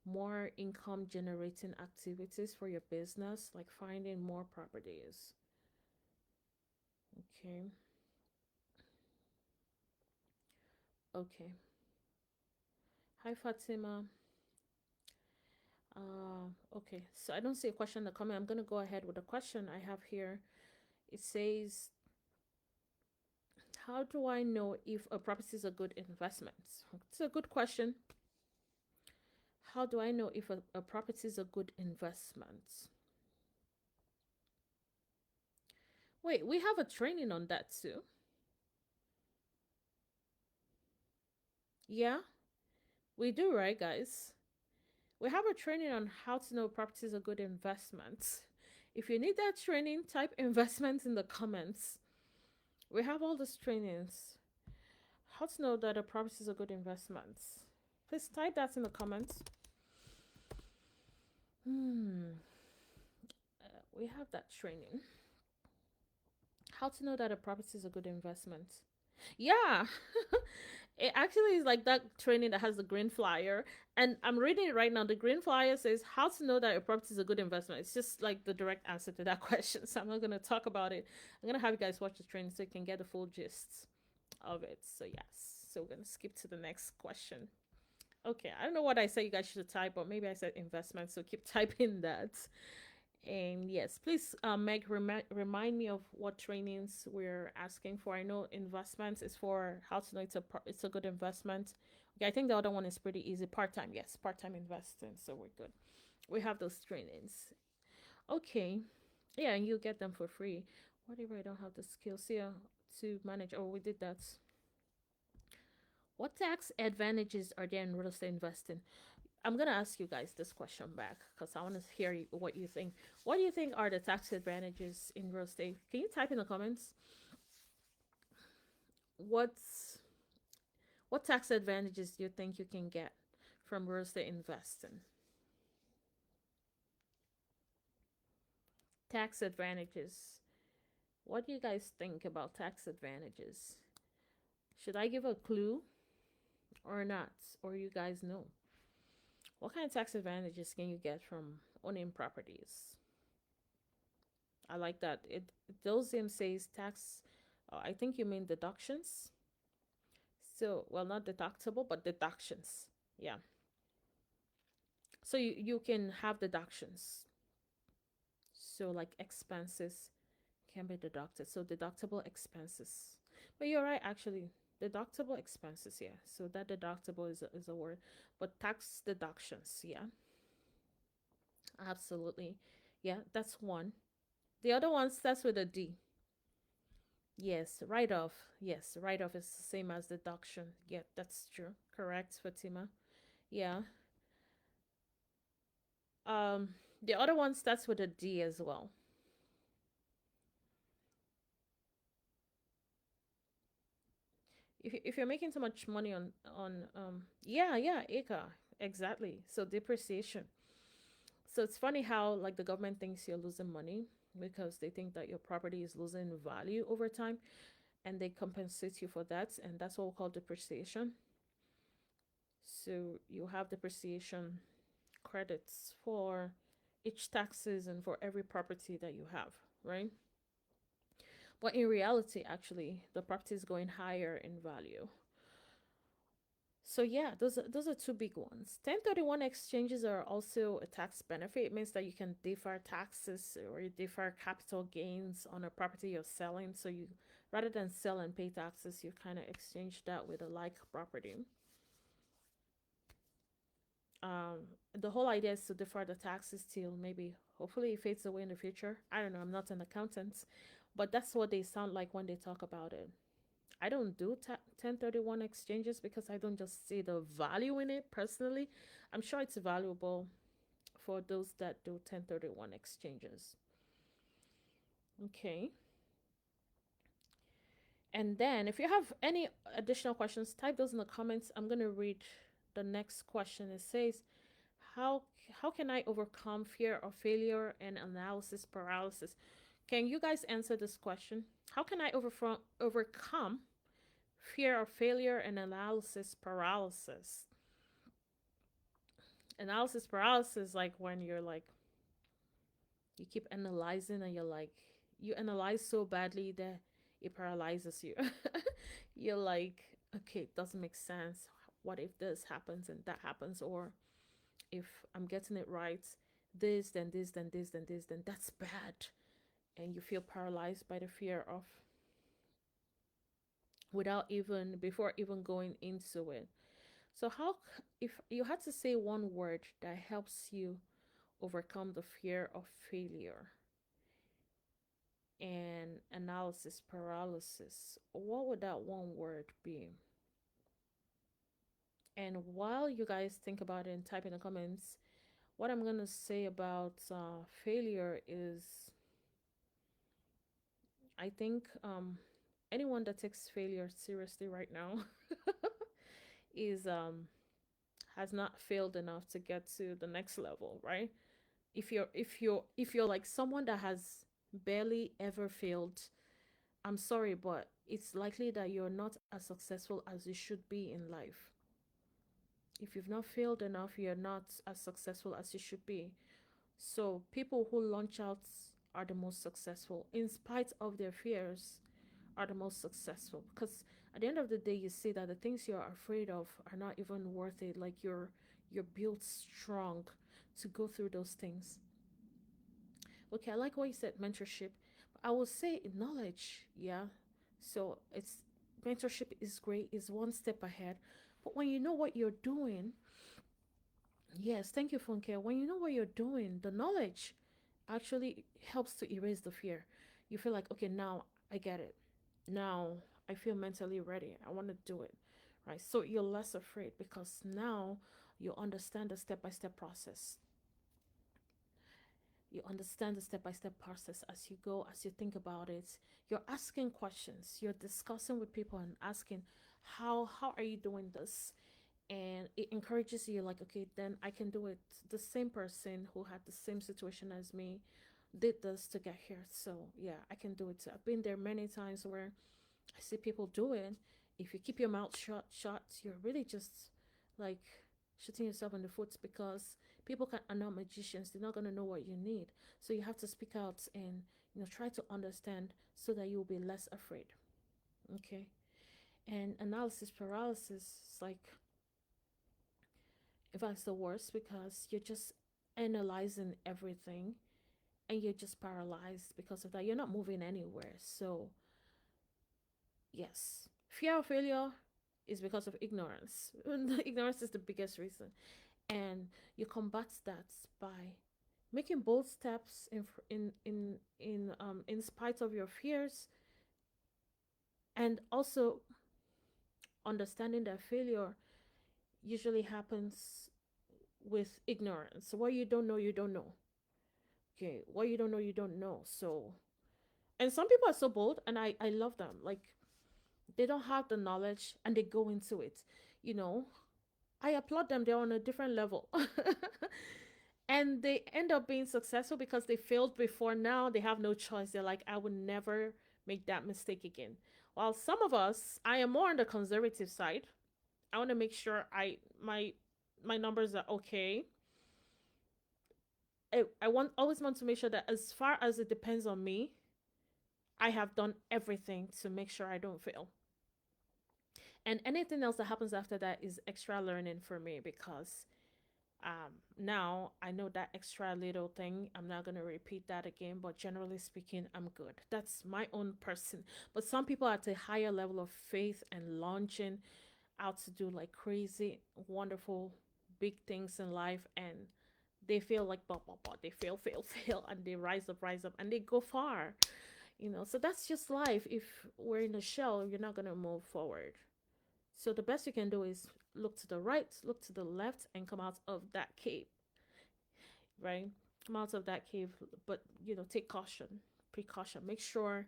S1: more income generating activities for your business, like finding more properties. Okay. Okay. Hi, Fatima. Okay. So I don't see a question in the comment. I'm going to go ahead with the question I have here. It says, how do I know if a property is a good investment? It's a good question. How do I know if a property is a good investment? Wait, we have a training on that too. Yeah, we do, right, guys? We have a training on how to know property is a good investment. If you need that training, type investment in the comments. We have all these trainings. How to know that a property is a good investment. Please type that in the comments. We have that training. How to know that a property is a good investment. Yeah. It actually is like that training that has the green flyer. And I'm reading it right now. The green flyer says how to know that a property is a good investment. It's just like the direct answer to that question. So I'm not going to talk about it. I'm going to have you guys watch the training so you can get the full gist of it. So, yes. So, we're going to skip to the next question. Okay. I don't know what I said you guys should type, but maybe I said investment. So, keep typing that. And yes, please, Meg, remind me of what trainings we're asking for. I know investments is for how to know it's a good investment. Okay, I think the other one is pretty easy. Part time, yes, part time investing. So we're good. We have those trainings. Okay, yeah, and you get them for free. Whatever, I don't have the skills here to manage. Oh, we did that. What tax advantages are there in real estate investing? I'm gonna ask you guys this question back because I want to hear what you think. What do you think are the tax advantages in real estate? Can you type in the comments? What's what tax advantages do you think you can get from real estate investing? Tax advantages. What do you guys think about tax advantages? Should I give a clue or not? Or you guys know? What kind of tax advantages can you get from owning properties? I like that. Dozim says tax. I think you mean deductions. So, well, not deductible, but deductions. Yeah. So you can have deductions. So like expenses can be deducted. So deductible expenses. But you're right, actually. Deductible expenses, yeah. So that deductible is a word. But tax deductions, yeah. Absolutely. Yeah, that's one. The other one starts with a D. Yes, write off. Yes, write off is the same as deduction. Yeah, that's true. Correct, Fatima. Yeah. Um, the other one starts with a D as well. If you're making so much money on yeah, acre, exactly. So depreciation. So it's funny how like the government thinks you're losing money because they think that your property is losing value over time, and they compensate you for that, and that's what we call depreciation. So you have depreciation credits for each taxes and for every property that you have, right? But in reality, actually, the property is going higher in value. So yeah, those are two big ones. 1031 exchanges are also a tax benefit. It means that you can defer taxes or you defer capital gains on a property you're selling. So you Rather than sell and pay taxes, you kind of exchange that with a like property. The whole idea is to defer the taxes till maybe, hopefully, it fades away in the future. I don't know. I'm not an accountant, but that's what they sound like when they talk about it. I don't do 1031 exchanges because I don't just see the value in it personally. I'm sure it's valuable for those that do 1031 exchanges. Okay. And then if you have any additional questions, type those in the comments. I'm going to read the next question. It says, how how can I overcome fear of failure and analysis paralysis? Can you guys answer this question? How can I overcome fear of failure and analysis paralysis? Analysis paralysis, like when you're like, you keep analyzing and you're like, you analyze so badly that it paralyzes you. You're like, okay, it doesn't make sense. What if this happens and that happens? Or if I'm getting it right, this, then this, then this, then this, then that's bad. And you feel paralyzed by the fear of, without even, before even going into it. So, how, if you had to say one word that helps you overcome the fear of failure and analysis paralysis, what would that one word be? And while you guys think about it and type in the comments, what I'm going to say about failure is, I think anyone that takes failure seriously right now is has not failed enough to get to the next level, right? If you're like someone that has barely ever failed, I'm sorry, but it's likely that you're not as successful as you should be in life. If you've not failed enough, you're not as successful as you should be. So people who launch out are the most successful, in spite of their fears, are the most successful. Because at the end of the day, you see that the things you're afraid of are not even worth it. Like you're built strong to go through those things. Okay, I like what you said, mentorship. I will say knowledge, yeah. So it's, mentorship is great, is one step ahead. But when you know what you're doing, yes, thank you, Funke. When you know what you're doing, the knowledge actually helps to erase the fear. You feel like, okay, now I get it. Now I feel mentally ready. I want to do it. Right. So you're less afraid because now you understand the step by step process. You understand the step by step process as you go, as you think about it. You're asking questions. You're discussing with people and asking, how are you doing this? And it encourages you, like, okay, then I can do it. The same person who had the same situation as me did this to get here, so yeah, I can do it too. I've been there many times where I see people do it. If you keep your mouth shut, you're really just like shooting yourself in the foot, because people are not magicians. They're not gonna know what you need. So you have to speak out and try to understand so that you'll be less afraid. Okay. And analysis paralysis is like, in fact, it's the worst because you're just analyzing everything and you're just paralyzed because of that. You're not moving anywhere. So yes, fear of failure is because of ignorance. Ignorance is the biggest reason, and you combat that by making bold steps in spite of your fears, and also understanding that failure usually happens with ignorance. What you don't know, you don't know. Okay, what you don't know, you don't know. So, and some people are so bold, and I love them. Like, they don't have the knowledge and they go into it. You know, I applaud them. They're on a different level. And they end up being successful because they failed before. Now they have no choice. They're like, I would never make that mistake again. While some of us, I am more on the conservative side. I want to make sure my numbers are okay. I always want to make sure that as far as it depends on me, I have done everything to make sure I don't fail. And anything else that happens after that is extra learning for me, because Now I know that extra little thing. I'm not gonna repeat that again, but generally speaking, I'm good. That's my own person. But some people are at a higher level of faith and launching out to do like crazy, wonderful, big things in life, and they feel like blah blah blah. They fail, fail, fail, and they rise up, and they go far. So that's just life. If we're in a shell, you're not gonna move forward. So the best you can do is look to the right, look to the left, and come out of that cave, right? Come out of that cave, but take caution, precaution. Make sure,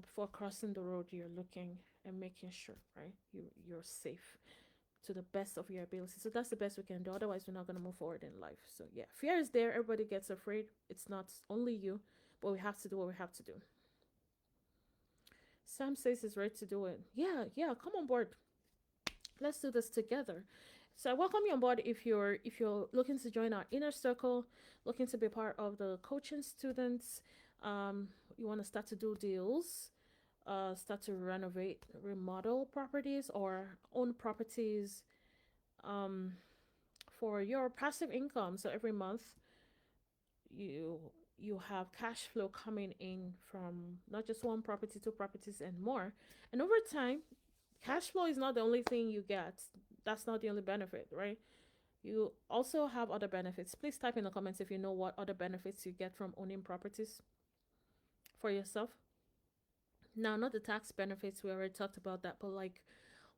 S1: before crossing the road, you're looking and making sure, right? You're safe to the best of your ability. So that's the best we can do. Otherwise, we're not going to move forward in life. So yeah, fear is there. Everybody gets afraid. It's not only you, but we have to do what we have to do. Sam says he's ready to do it. Yeah, yeah, come on board. Let's do this together. So I welcome you on board if you're looking to join our inner circle, looking to be part of the coaching students. You want to start to do deals, start to renovate, remodel properties or own properties, um, for your passive income. So every month you you have cash flow coming in from not just one property, two properties, and more. And over time, cash flow is not the only thing you get. That's not the only benefit, right? You also have other benefits. Please type in the comments if you know what other benefits you get from owning properties for yourself. Now, not the tax benefits, we already talked about that, but like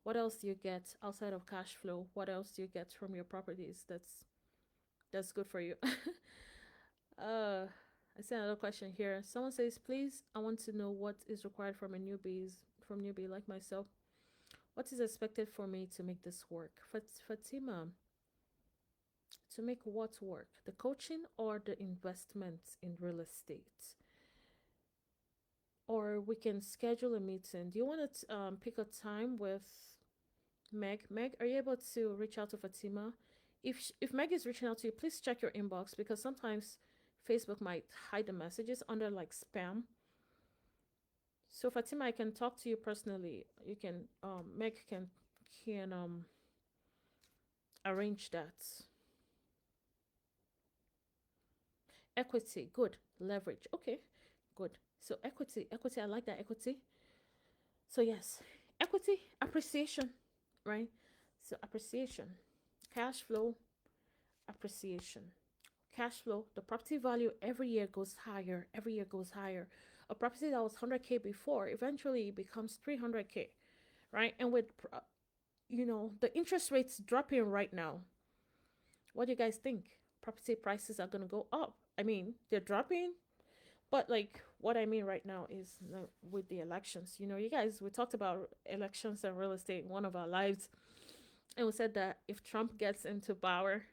S1: what else do you get outside of cash flow? What else do you get from your properties that's good for you? I see another question here. Someone says, please, I want to know what is required from newbie like myself. What is expected for me to make this work? Fatima, to make what work? The coaching or the investment in real estate? Or we can schedule a meeting. Do you want to pick a time with Meg? Meg, are you able to reach out to Fatima? If Meg is reaching out to you, please check your inbox because sometimes Facebook might hide the messages under like spam. So Fatima, I can talk to you personally. You can Meg can arrange that. Equity, good. Leverage, okay, good. So equity, I like that equity. So yes, equity appreciation, right? So appreciation, cash flow, appreciation. Cash flow, the property value every year goes higher, every year goes higher. A property that was 100K before eventually becomes 300K, right? And with the interest rates dropping right now, what do you guys think? Property prices are going to go up. I mean, they're dropping, but like what I mean right now is with the elections. You guys, we talked about elections and real estate in one of our lives, and we said that if Trump gets into power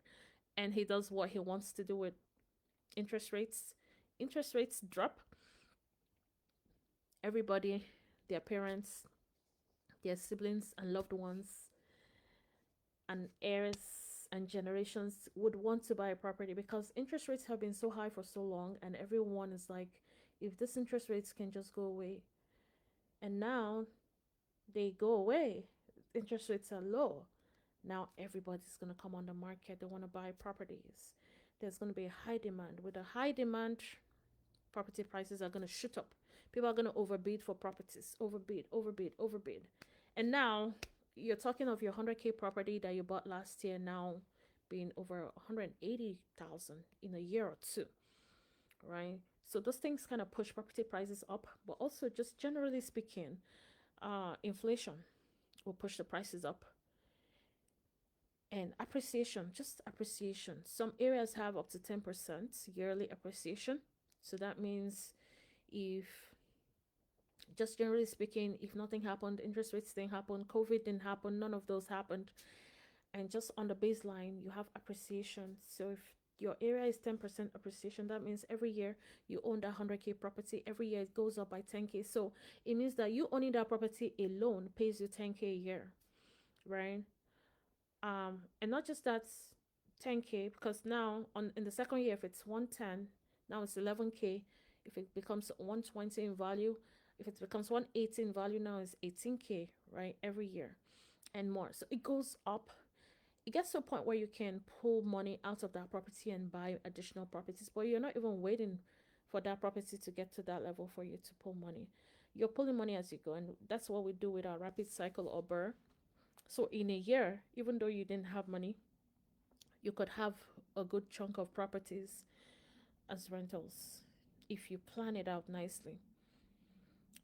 S1: and he does what he wants to do with interest rates, interest rates drop. Everybody, their parents, their siblings and loved ones and heirs and generations would want to buy a property because interest rates have been so high for so long, and everyone is like, if this interest rates can just go away. And now they go away. Interest rates are low. Now everybody's going to come on the market. They want to buy properties. There's going to be a high demand. With a high demand, property prices are going to shoot up. People are going to overbid for properties. Overbid, overbid, overbid. And now you're talking of your 100K property that you bought last year now being over 180,000 in a year or two, right? So those things kind of push property prices up, but also just generally speaking, inflation will push the prices up. And appreciation, just appreciation. Some areas have up to 10% yearly appreciation. So that means if, just generally speaking, if nothing happened, interest rates didn't happen, COVID didn't happen, none of those happened, and just on the baseline, you have appreciation. So if your area is 10% appreciation, that means every year you own that 100K property, every year it goes up by 10K. So it means that you owning that property alone pays you 10K a year, right? And not just that, 10K, because now in the second year, if it's 110, now it's 11K. If it becomes 120 in value, if it becomes 180 in value, now it's 18K, right? Every year and more. So it goes up. it gets to a point where you can pull money out of that property and buy additional properties, but you're not even waiting for that property to get to that level for you to pull money. You're pulling money as you go, and that's what we do with our rapid cycle or BRRRR. So in a year, even though you didn't have money, you could have a good chunk of properties as rentals if you plan it out nicely.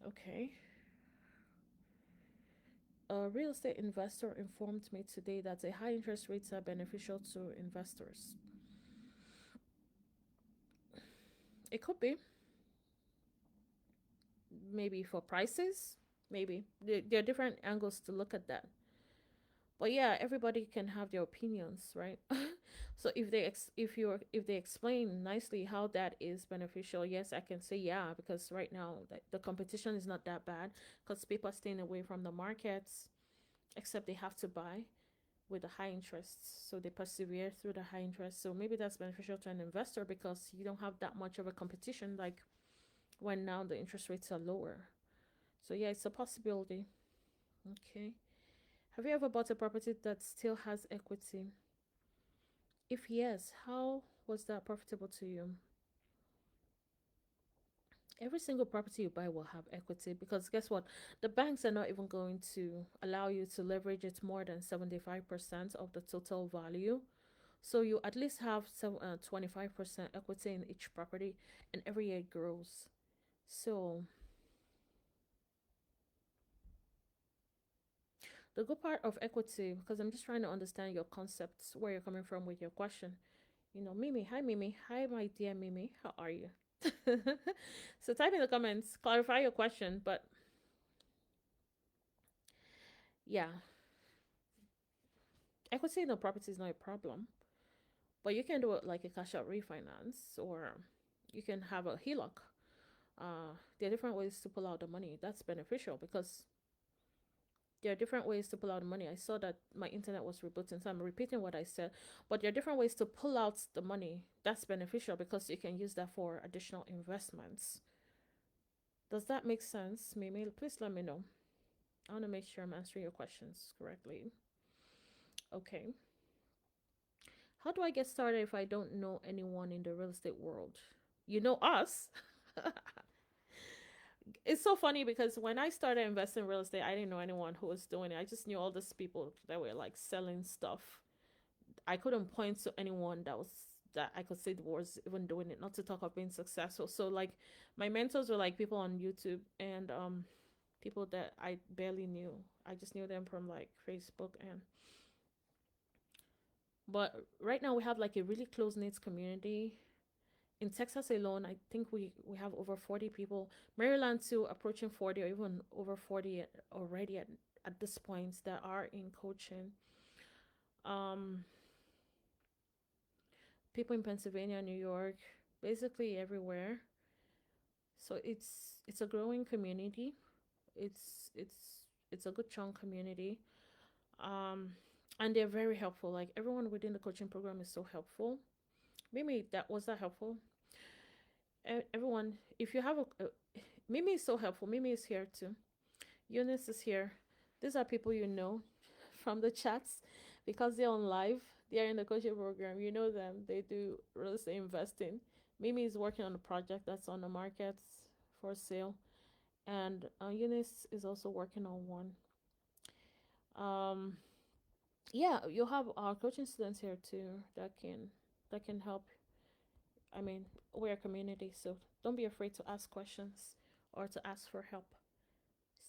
S1: Okay. A real estate investor informed me today that the high interest rates are beneficial to investors. It could be. Maybe for prices. Maybe. There are different angles to look at that. But yeah, everybody can have their opinions, right? So if they explain nicely how that is beneficial, yes, I can say yeah, because right now the competition is not that bad because people are staying away from the markets, except they have to buy with the high interests, so they persevere through the high interest. So maybe that's beneficial to an investor because you don't have that much of a competition like when now the interest rates are lower. So yeah, it's a possibility. Okay. Have you ever bought a property that still has equity? If yes, how was that profitable to you? Every single property you buy will have equity because guess what? The banks are not even going to allow you to leverage it more than 75% of the total value. So you at least have 25% equity in each property, and every year it grows. So the good part of equity, because I'm just trying to understand your concepts, where you're coming from with your question. Mimi, hi Mimi, hi my dear Mimi, how are you? So type in the comments, clarify your question. But yeah, equity in the property is not a problem, but you can do it like a cash out refinance, or you can have a HELOC. There are different ways to pull out the money. That's beneficial because there are different ways to pull out the money. I saw that my internet was rebooting, so I'm repeating what I said. But there are different ways to pull out the money. That's beneficial because you can use that for additional investments. Does that make sense, Mimi? Please let me know. I want to make sure I'm answering your questions correctly. Okay. How do I get started if I don't know anyone in the real estate world? You know us. It's so funny because when I started investing in real estate, I didn't know anyone who was doing it. I just knew all these people that were like selling stuff. I couldn't point to anyone that I could say was even doing it, not to talk of being successful. So like my mentors were like people on YouTube and people that I barely knew. I just knew them from like Facebook. And but right now we have like a really close knit community. In Texas alone, I think we have over 40 people. Maryland too, approaching 40 or even over 40 already at this point that are in coaching. Um, People in Pennsylvania, New York, basically everywhere. So it's a growing community. It's a good chunk community. Um, and they're very helpful. Like everyone within the coaching program is so helpful. Maybe that helpful. Everyone, if you have Mimi is so helpful. Mimi is here too. Eunice is here. These are people you know from the chats because they're on live. They're in the coaching program. You know them. They do real estate investing. Mimi is working on a project that's on the market for sale, and Eunice is also working on one. Um, yeah, you'll have our coaching students here too that can help. I mean, we're a community, so don't be afraid to ask questions or to ask for help.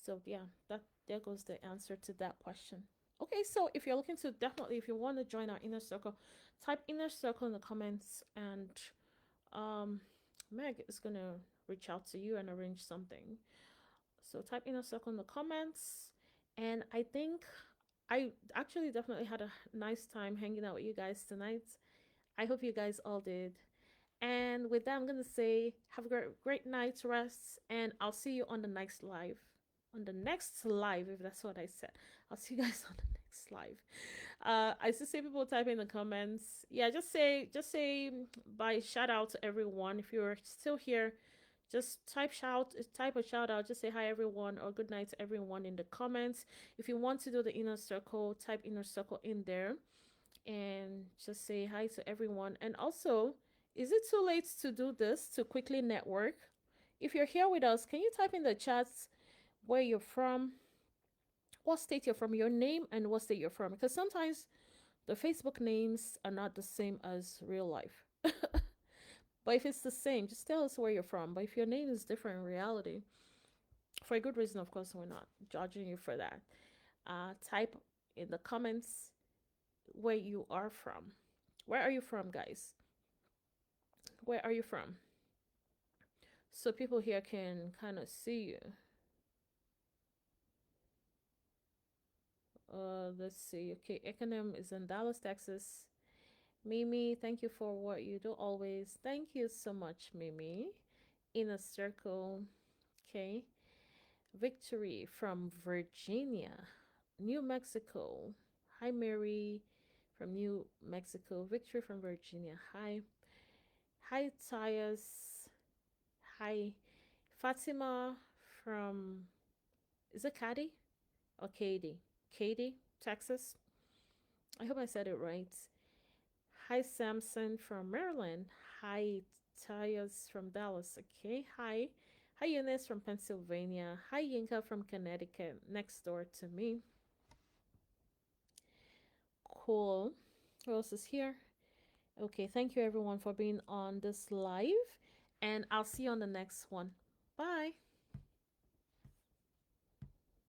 S1: So yeah, that there goes the answer to that question. Okay, so if you're looking to definitely, if you want to join our inner circle, type inner circle in the comments, and Meg is gonna reach out to you and arrange something. So type inner circle in the comments, and I think I actually definitely had a nice time hanging out with you guys tonight. I hope you guys all did. And with that, I'm gonna say have a great night's rest, and I'll see you on the next live. On the next live, if that's what I said. I'll see you guys on the next live. I still see people type in the comments. Yeah, just say bye, shout out to everyone. If you're still here, just type a shout out. Just say hi everyone or good night to everyone in the comments. If you want to do the inner circle, type inner circle in there. and just say hi to everyone. And also, is it too late to do this to quickly network? If you're here with us, can you type in the chats where you're from, what state you're from, your name, and what state you're from? Because sometimes the Facebook names are not the same as real life. But if it's the same, just tell us where you're from. But if your name is different in reality, for a good reason, of course, we're not judging you for that. Type in the comments where you are from. Where are you from, guys? Where are you from? So people here can kind of see you. Let's see. Okay, Econom is in Dallas, Texas. Mimi, thank you for what you do always. Thank you so much, Mimi. Inner Circle. Okay. Victory from Virginia, New Mexico. Hi, Mary from New Mexico. Victory from Virginia. Hi. Hi, Tyus. Hi. Fatima from, is it Katy or Katie? Katy, Texas. I hope I said it right. Hi, Samson from Maryland. Hi, Tyus from Dallas. Okay. Hi. Hi, Eunice from Pennsylvania. Hi, Yinka from Connecticut, next door to me. Cool. Who else is here? Okay, thank you everyone for being on this live, and I'll see you on the next one. Bye.